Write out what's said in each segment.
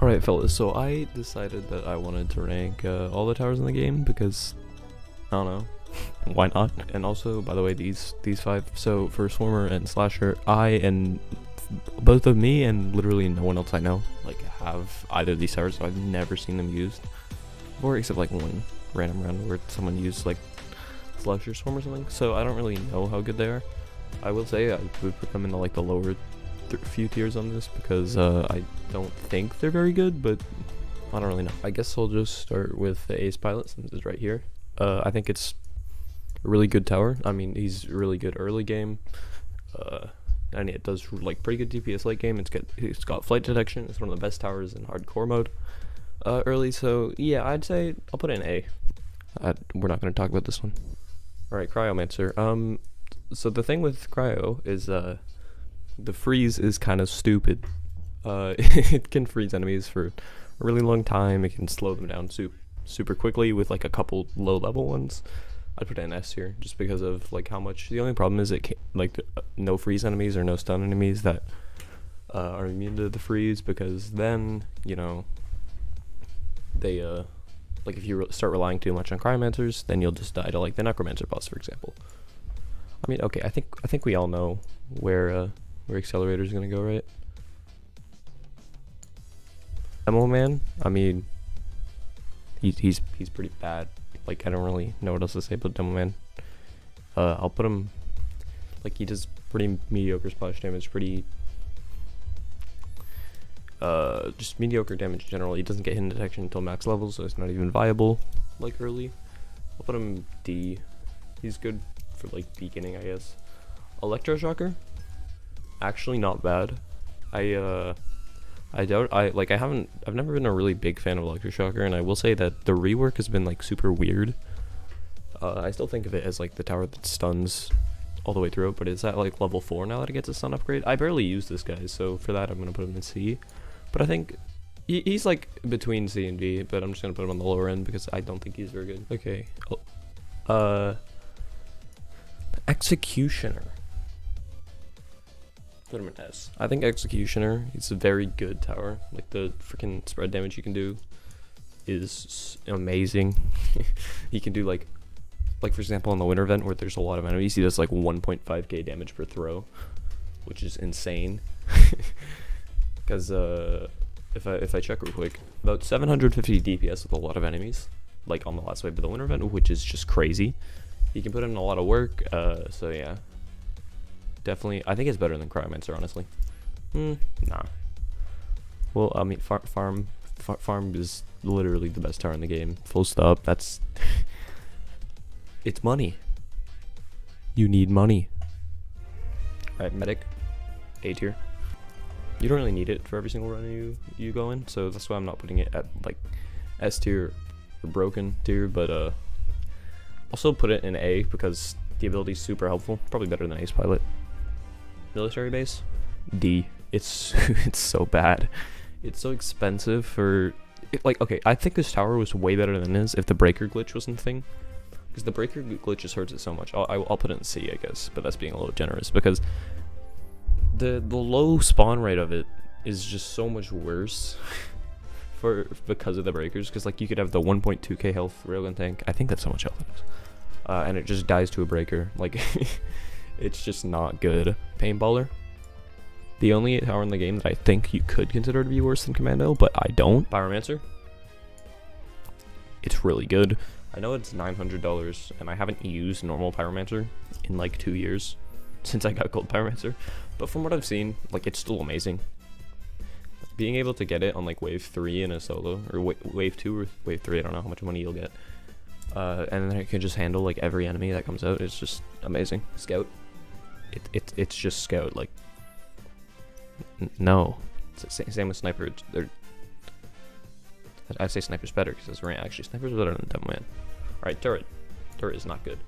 Alright fellas, so I decided that I wanted to rank all the towers in the game because, I don't know, why not? And also, by the way, these five, so for Swarmer and Slasher, both of me and literally no one else I know, like, have either of these towers, so I've never seen them used before, except like one random round where someone used like Slasher Swarm or something, so I don't really know how good they are. I will say I would put them in like the lower few tiers on this because I don't think they're very good, but I don't really know. I guess I'll just start with the Ace Pilot since it's right here. I think it's a really good tower. I mean, he's really good early game, and it does like pretty good DPS late game. It's got flight detection. It's one of the best towers in hardcore mode early. So yeah, I'd say I'll put it in A. We're not going to talk about this one. All right, Cryomancer. So the thing with Cryo is the freeze is kind of stupid. It can freeze enemies for a really long time. It can slow them down super quickly with like a couple low level ones. I'd put it in S here just because of like how much. The only problem is it can't, like no freeze enemies or no stun enemies that are immune to the freeze, because then you know they like if you start relying too much on Cryomancers, then you'll just die to like the Necromancer boss, for example. I mean, okay, I think we all know where Accelerator is gonna go, right? Demo Man, I mean, he's pretty bad. Like, I don't really know what else to say about Demo Man. I'll put him, like, he does pretty mediocre splash damage, just mediocre damage in general. He doesn't get hidden detection until max level, so it's not even viable, like, early. I'll put him D. He's good for, like, beginning, I guess. Electroshocker, actually not bad. I've never been a really big fan of Electroshocker, and I will say that the rework has been like super weird. I still think of it as like the tower that stuns all the way through it, but it's at like level 4 now that it gets a stun upgrade. I barely use this guy, so for that I'm gonna put him in C. But I think he's like between C and B, but I'm just gonna put him on the lower end because I don't think he's very good. Okay, Executioner. Put him in S. I think Executioner, it's a very good tower. Like, the freaking spread damage you can do is amazing. He can do like for example on the winter event where there's a lot of enemies, he does like 1.5k damage per throw, which is insane. Because if I check real quick, about 750 DPS with a lot of enemies, like on the last wave of the winter event, which is just crazy. He can put in a lot of work, so yeah. Definitely, I think it's better than Cryomancer, honestly. Nah. Well, I mean, farm is literally the best tower in the game. Full stop. That's it's money. You need money. Alright, Medic, A tier. You don't really need it for every single run you go in, so that's why I'm not putting it at like S tier or broken tier, but also put it in A because the ability is super helpful. Probably better than Ace Pilot. Military base, D. It's it's so bad. It's so expensive for like, okay, I think this tower was way better than this if the breaker glitch wasn't a thing, because the breaker glitch just hurts it so much. I'll put it in C, I guess, but that's being a little generous because the low spawn rate of it is just so much worse because of the breakers. Because like you could have the 1.2k health railgun tank. I think that's how much health it is, and it just dies to a breaker. Like. It's just not good. Paintballer, the only tower in the game that I think you could consider to be worse than Commando, but I don't. Pyromancer, it's really good. I know it's $900, and I haven't used normal Pyromancer in like 2 years since I got Gold Pyromancer, but from what I've seen, like, it's still amazing. Being able to get it on like wave 3 in a solo, or wave 2 or wave 3, I don't know how much money you'll get, and then it can just handle like every enemy that comes out. It's just amazing. Scout. It's just Scout, like, no. It's the same with Sniper. I'd say Sniper's better because it's rank. Actually, Sniper's better than Demo Man. Alright, Turret. Turret is not good.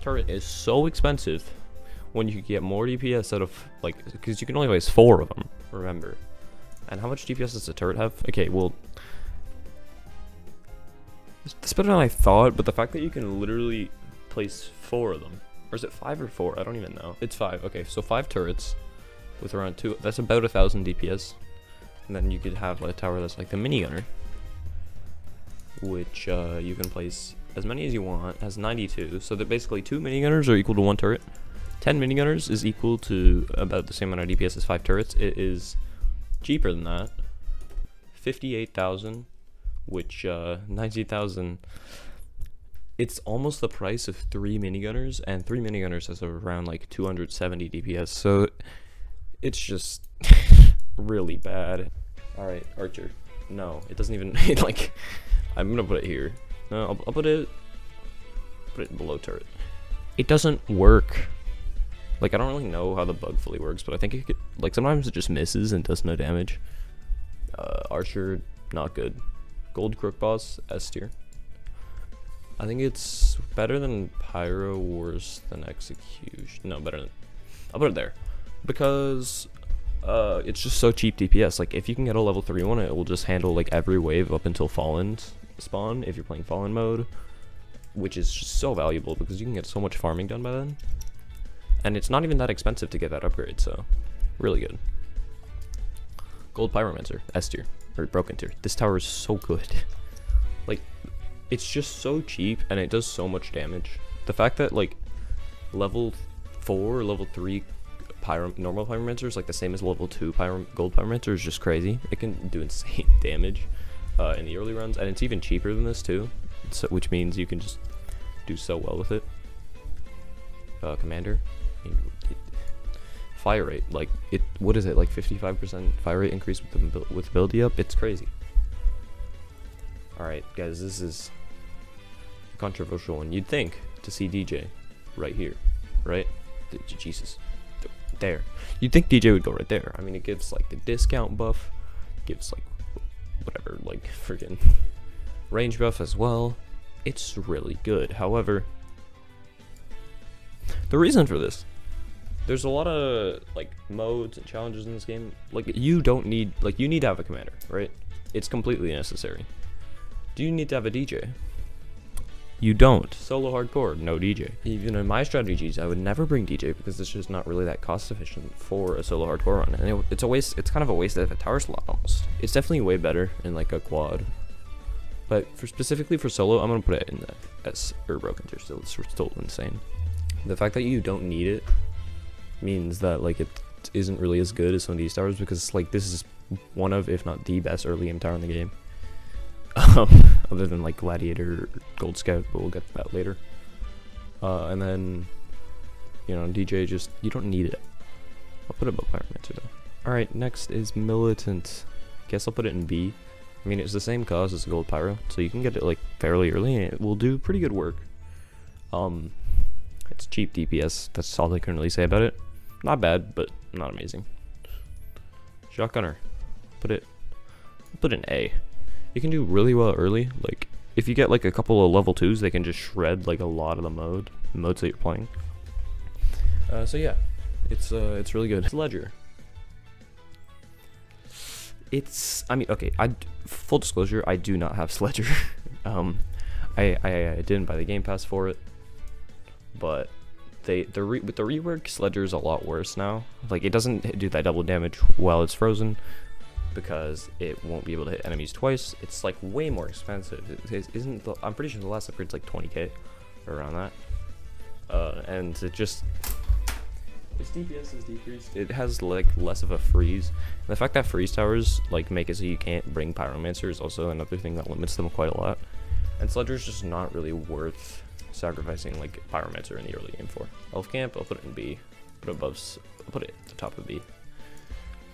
Turret is so expensive when you could get more DPS out of, like, because you can only place 4 of them, remember. And how much DPS does the turret have? Okay, well, it's better than I thought, but the fact that you can literally place 4 of them. Or is it 5 or 4? I don't even know. It's 5. Okay, so 5 turrets with around 2. That's about 1,000 DPS. And then you could have a tower that's like the minigunner, which you can place as many as you want. Has 92, so that basically 2 minigunners are equal to 1 turret. 10 minigunners is equal to about the same amount of DPS as 5 turrets. It is cheaper than that. 58,000, which 90,000. It's almost the price of 3 minigunners, and 3 minigunners has around like 270 DPS. So it's just really bad. All right, archer. No, it doesn't even like. I'm gonna put it here. No, I'll put it below turret. It doesn't work. Like, I don't really know how the bug fully works, but I think it could, like, sometimes it just misses and does no damage. Archer, not good. Gold Crook Boss, S tier. I think it's better than Pyro, worse than Execution. No, better than. I'll put it there. Because it's just so cheap DPS. Like, if you can get a level 3 one, it will just handle, like, every wave up until Fallen spawn if you're playing Fallen mode. Which is just so valuable because you can get so much farming done by then. And it's not even that expensive to get that upgrade, so really good. Gold Pyromancer, S tier, or Broken tier. This tower is so good. Like, it's just so cheap and it does so much damage. The fact that like level 4 or level 3 normal Pyromancer is like the same as level 2 Gold Pyromancer is just crazy. It can do insane damage in the early runs, and it's even cheaper than this too, so, which means you can just do so well with it. Commander. Fire rate, like it. What is it? Like 55% fire rate increase with ability up. It's crazy. All right, guys, this is a controversial one. You'd think to see DJ right here, right? Jesus, there. You'd think DJ would go right there. I mean, it gives like the discount buff, gives like whatever, like freaking range buff as well. It's really good. However, the reason for this, there's a lot of like modes and challenges in this game. Like, you don't need, like, you need to have a commander, right? It's completely necessary. Do you need to have a DJ? You don't. Solo hardcore, no DJ. Even in my strategies, I would never bring DJ because it's just not really that cost efficient for a solo hardcore run. And it's a waste. It's kind of a waste of a tower slot almost. It's definitely way better in like a quad. But specifically for solo, I'm gonna put it in the S or Broken tier. Still, it's still insane. The fact that you don't need it means that like it isn't really as good as some of these towers, because like this is one of, if not the best early game tower in the game. Other than like Gladiator, Gold Scout, but we'll get to that later. And then, you know, DJ, just, you don't need it. I'll put it above Pyromancer though. Alright, next is Militant. Guess I'll put it in B. I mean, it's the same cost as Gold Pyro, so you can get it like fairly early and it will do pretty good work. It's cheap DPS, that's all I can really say about it. Not bad, but not amazing. Shotgunner, put it in A. You can do really well early. Like, if you get like a couple of level 2s, they can just shred like a lot of the modes that you're playing. So yeah, it's really good. Sledger. I mean, okay, full disclosure, I do not have Sledger. I didn't buy the Game Pass for it, but with the rework, Sledger is a lot worse now. Like, it doesn't do that double damage while it's frozen, because it won't be able to hit enemies twice. It's like way more expensive. I'm pretty sure the last upgrade's like 20k or around that. And it just, its DPS is decreased. It has like less of a freeze. And the fact that freeze towers like make it so you can't bring Pyromancer is also another thing that limits them quite a lot. And Sledger's just not really worth sacrificing like Pyromancer in the early game for. Elf Camp, I'll put it in B. I'll put it at the top of B.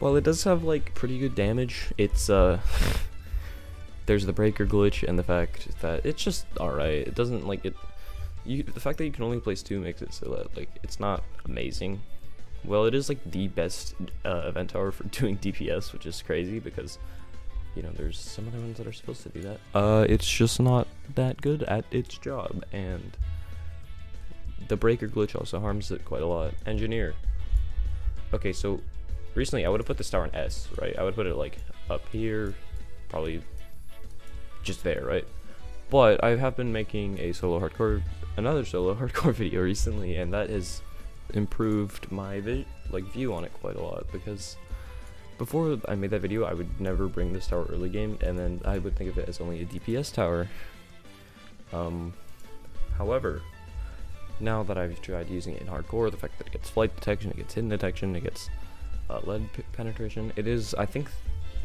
Well, it does have like pretty good damage. It's there's the breaker glitch and the fact that it's just alright. It doesn't like it. The fact that you can only place 2 makes it so that like it's not amazing. Well, it is like the best event tower for doing DPS, which is crazy because, you know, there's some other ones that are supposed to do that. It's just not that good at its job, and the breaker glitch also harms it quite a lot. Engineer. Okay, so recently I would have put this tower in S, right? I would put it like up here, probably just there, right? But I have been making another solo hardcore video recently, and that has improved my view on it quite a lot, because before I made that video, I would never bring this tower early game, and then I would think of it as only a DPS tower. However, now that I've tried using it in hardcore, the fact that it gets flight detection, it gets hidden detection, it gets lead penetration, it is, I think,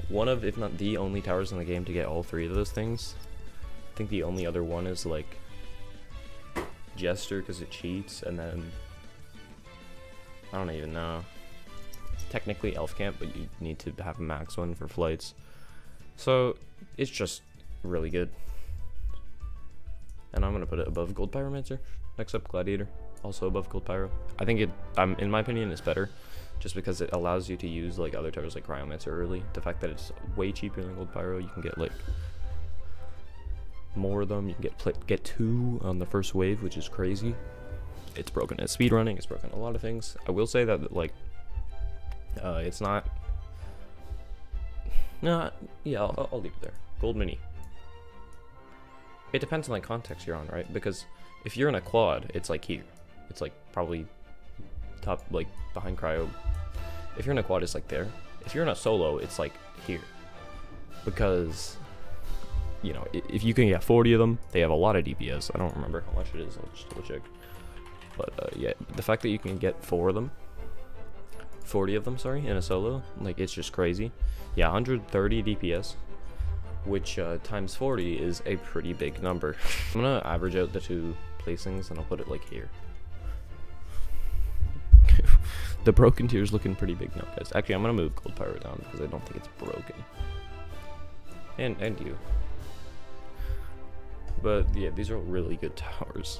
one of, if not the only towers in the game to get all three of those things. I think the only other one is like Jester because it cheats, and then I don't even know. Technically Elf Camp, but you need to have a max one for flights. So it's just really good. And I'm gonna put it above Gold Pyromancer. Next up, Gladiator, also above Gold Pyro. I think it, in my opinion, it's better, just because it allows you to use like other towers like Cryomancer early. The fact that it's way cheaper than Gold Pyro, you can get like more of them. You can get 2 on the first wave, which is crazy. It's broken at speedrunning. It's broken a lot of things. I will say that like it's not. No, yeah, I'll leave it there. Gold Mini. It depends on the context you're on, right? Because if you're in a quad, it's like here. It's like probably top, like behind Cryo. If you're in a quad, it's like there. If you're in a solo, it's like here. Because, you know, if you can get 40 of them, they have a lot of DPS. I don't remember how much it is. I'll just double check. But yeah, the fact that you can get 40 of them, sorry, in a solo, like, it's just crazy. Yeah, 130 DPS. Which times 40 is a pretty big number. I'm gonna average out the 2 placings and I'll put it like here. The broken tier is looking pretty big now, guys. Actually, I'm gonna move Gold Pyro down because I don't think it's broken. And you. But yeah, these are really good towers.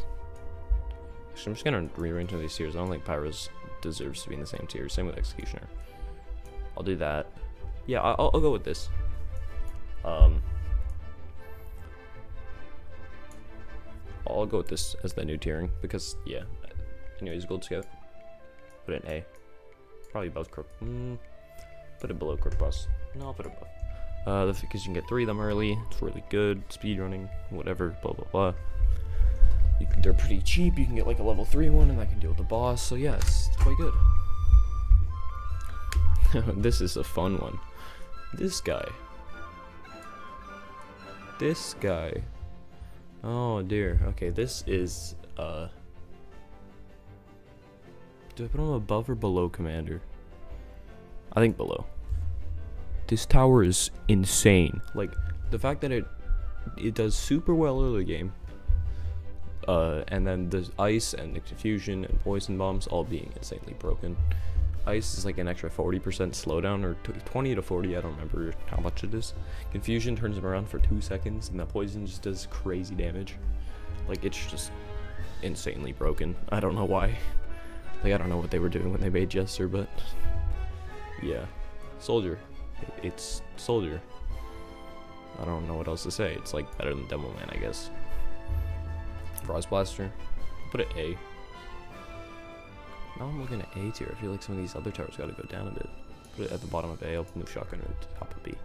Actually, I'm just gonna rearrange these tiers. I don't think Pyros deserves to be in the same tier. Same with Executioner. I'll do that. Yeah, I'll go with this. I'll go with this as the new tiering because, yeah. Anyways, Gold Scout. Put it in A. Probably above Crook. Put it below Crook Boss. No, I'll put it above. Because you can get 3 of them early. It's really good. Speedrunning, whatever, blah, blah, blah. They're pretty cheap. You can get like a level 3 one, and that can deal with the boss. So, yeah, it's quite good. This is a fun one. This guy. This guy. Oh dear. Okay, this is do I put him above or below Commander? I think below. This tower is insane. Like, the fact that it does super well early game. And then there's ice and the confusion and poison bombs all being insanely broken. Ice is like an extra 40% slowdown, or 20 to 40, I don't remember how much it is. Confusion turns him around for 2 seconds, and that poison just does crazy damage. Like, it's just insanely broken. I don't know why. Like, I don't know what they were doing when they made Jester, but yeah. Soldier. It's Soldier. I don't know what else to say. It's like better than Demo Man, I guess. Frost Blaster. Put it A. Now I'm looking at A tier. I feel like some of these other towers gotta go down a bit. Put it at the bottom of A. I'll move Shotgun at the top of B.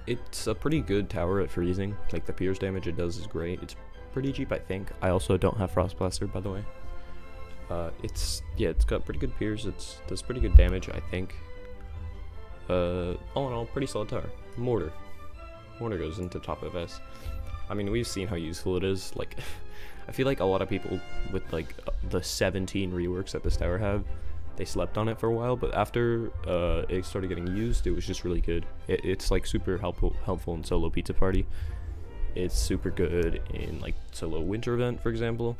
It's a pretty good tower at freezing. Like, the pierce damage it does is great. It's pretty cheap, I think. I also don't have Frost Blaster, by the way. It's got pretty good pierce. It does pretty good damage, I think. All in all, pretty solid tower. Mortar. Mortar goes into top of S. I mean, we've seen how useful it is. Like, I feel like a lot of people with like the 17 reworks that this tower have, they slept on it for a while, but after it started getting used, it was just really good. It's like super helpful in solo pizza party. It's super good in like solo winter event, for example.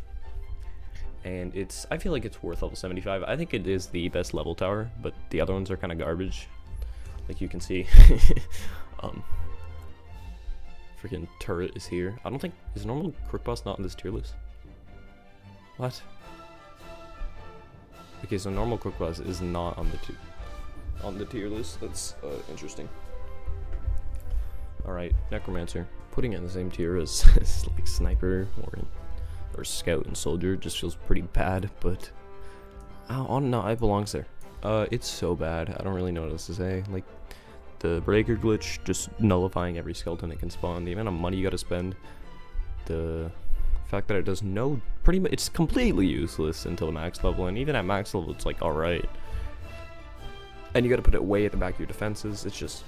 And I feel like it's worth level 75. I think it is the best level tower, but the other ones are kind of garbage, like you can see. Freaking turret is here. I don't think, is normal Crook Boss not on this tier list? What? Okay, so normal Crook Boss is not on the tier list. That's interesting. All right, Necromancer. Putting it in the same tier as like Sniper or Scout and Soldier just feels pretty bad, but no, it belongs there. It's so bad. I don't really know what else to say. Like, the breaker glitch, just nullifying every skeleton it can spawn, the amount of money you gotta spend, the fact that it does pretty much, it's completely useless until max level, and even at max level it's like alright. and you got to put it way at the back of your defenses. It's just,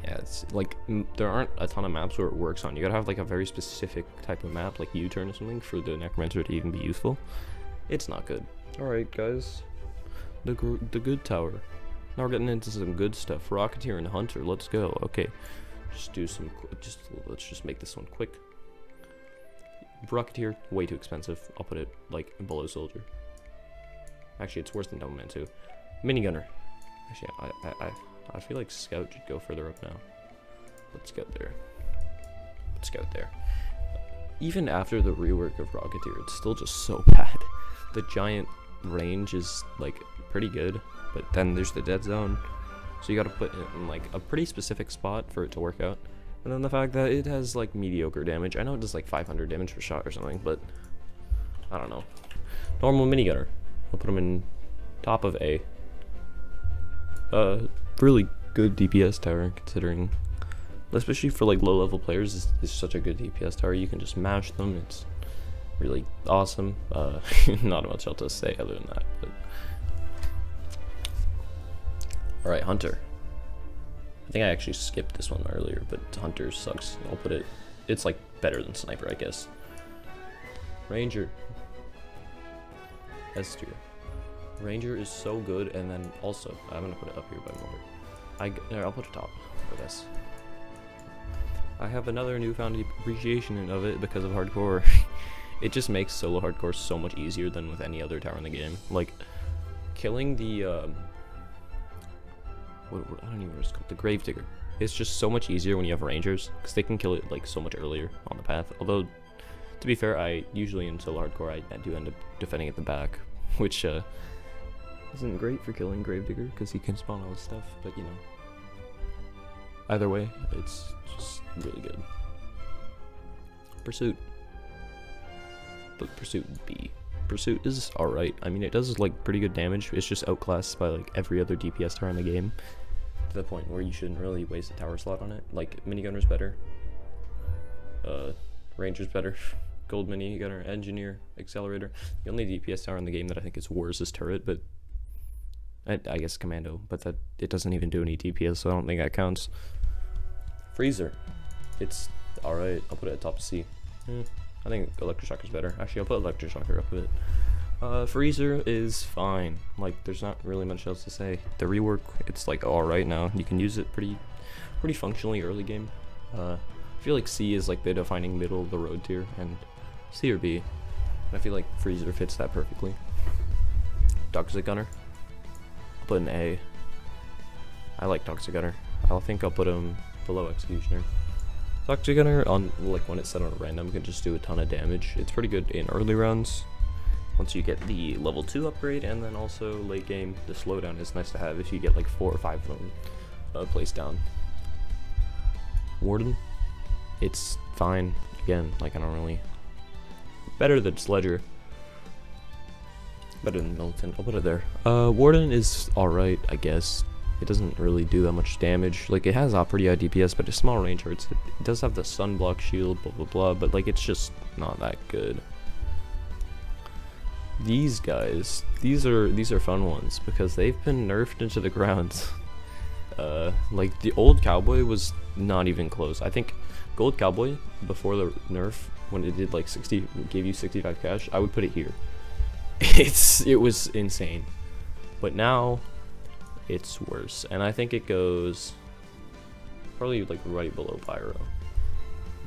yeah, it's like there aren't a ton of maps where it works on. You gotta have like a very specific type of map, like U-turn or something, for the necromancer to even be useful. It's not good. All right, guys, the good tower. Now we're getting into some good stuff. Rocketeer and Hunter. Let's go. Okay, let's just make this one quick. Rocketeer, way too expensive. I'll put it like below Soldier. Actually, it's worse than Devilman too. Minigunner. Actually, I feel like Scout should go further up now. Let's go there. Let's go there. Even after the rework of Rocketeer, it's still just so bad. The giant range is like pretty good, but then there's the dead zone, so you gotta put it in like a pretty specific spot for it to work out. And then the fact that it has like mediocre damage. I know it does like 500 damage per shot or something, but I don't know. Normal minigunner. I'll put him in top of A. Really good DPS tower, considering, especially for like low level players, is such a good DPS tower. You can just mash them. It's really awesome. Not much else to say other than that. But all right, Hunter. I think I actually skipped this one earlier, but Hunter sucks. I'll put it. It's like better than Sniper, I guess. Ranger. S tier. Ranger is so good, and then also I'm gonna put it up here by more. I'll put it top for this. I have another newfound appreciation of it because of hardcore. It just makes solo hardcore so much easier than with any other tower in the game. Like killing the I don't even know what it's called, the Gravedigger. It's just so much easier when you have Rangers, because they can kill it like so much earlier on the path. Although, to be fair, I usually in solo hardcore I do end up defending at the back, which isn't great for killing Gravedigger because he can spawn all his stuff. But you know, either way, it's just really good. Pursuit, but Pursuit B. Pursuit is alright. I mean, it does like pretty good damage. It's just outclassed by like every other DPS tower in the game, to the point where you shouldn't really waste a tower slot on it. Like Minigunner's better, Ranger's better, Gold Minigunner, Engineer, Accelerator. The only DPS tower in the game that I think is worse is Turret, but I guess Commando, but that it doesn't even do any DPS, so I don't think that Freezer, it's alright. I'll put it at top C. I think Electroshocker's better. Actually, I'll put Electroshocker up a bit. Freezer is fine. Like, there's not really much else to say. The rework, it's like alright now. You can use it pretty functionally early game. I feel like C is like the defining middle of the road tier, and C or B. And I feel like Freezer fits that perfectly. Toxic Gunner, I'll put an A. I like Toxic Gunner. I think I'll put him below Executioner. Toxic Gunner, on like when it's set on a random, can just do a ton of damage. It's pretty good in early rounds once you get the level 2 upgrade, and then also late game the slowdown is nice to have if you get like 4 or 5 of them placed down. Warden, it's fine. Again, like I don't really, better than Sledger, better than Militant. I'll put it there. Warden is alright, I guess. It doesn't really do that much damage. Like, it has a pretty high DPS, but it's small range. It does have the sunblock shield, blah blah blah, but like it's just not that good. These guys, these are fun ones because they've been nerfed into the ground. Like the old Cowboy was not even close. I think Gold Cowboy before the nerf, when it did like 60, gave you 65 cash, I would put it here. It was insane, but now it's worse, and I think it goes probably like right below Pyro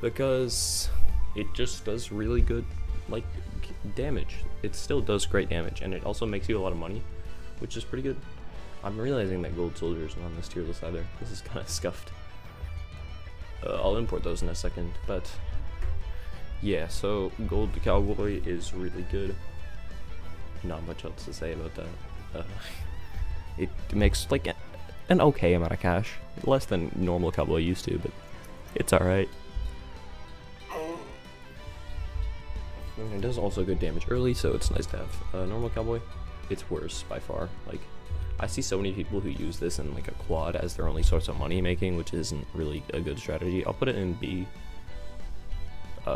because it just does really good like damage. It still does great damage, and it also makes you a lot of money, which is pretty good. I'm realizing that Gold Soldier isn't on this tier list either. This is kind of scuffed. I'll import those in a second, but yeah, so Gold Cowboy is really good. Not much else to say about that. It makes like an okay amount of cash, less than normal Cowboy used to, but it's alright. It does also good damage early, so it's nice to have. Normal Cowboy, it's worse by far. Like, I see so many people who use this in like a quad as their only source of money making, which isn't really a good strategy. I'll put it in B,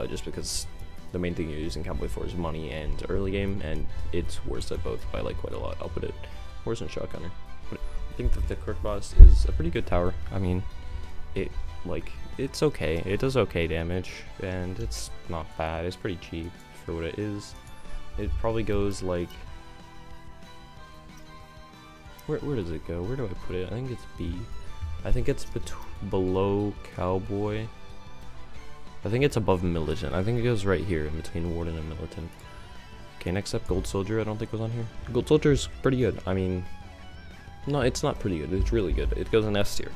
just because the main thing you're using Cowboy for is money and early game, and it's worse at both by like quite a lot. I'll put it worse than Shotgunner. Put it think that the Quirk Boss is a pretty good tower. I mean, it's okay. It does okay damage, and it's not bad. It's pretty cheap for what it is. It probably goes like, where does it go? Where do I put it? I think it's B. I think it's below Cowboy. I think it's above Militant. I think it goes right here in between Warden and Militant. Okay, next up, Gold Soldier. I don't think was on here. Gold Soldier is pretty good. I mean, no, it's not pretty good. It's really good. It goes in S tier.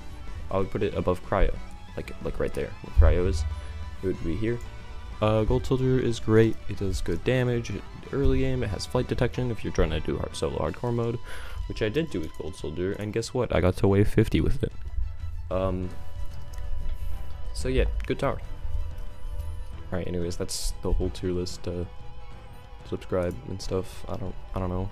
I would put it above Cryo, like right there. Where Cryo is, it would be here. Gold Soldier is great. It does good damage early game. It has flight detection if you're trying to do solo hardcore mode, which I did do with Gold Soldier. And guess what? I got to wave 50 with it. So yeah, good tower. Alright, anyways, that's the whole tier list. Subscribe and stuff. I don't know.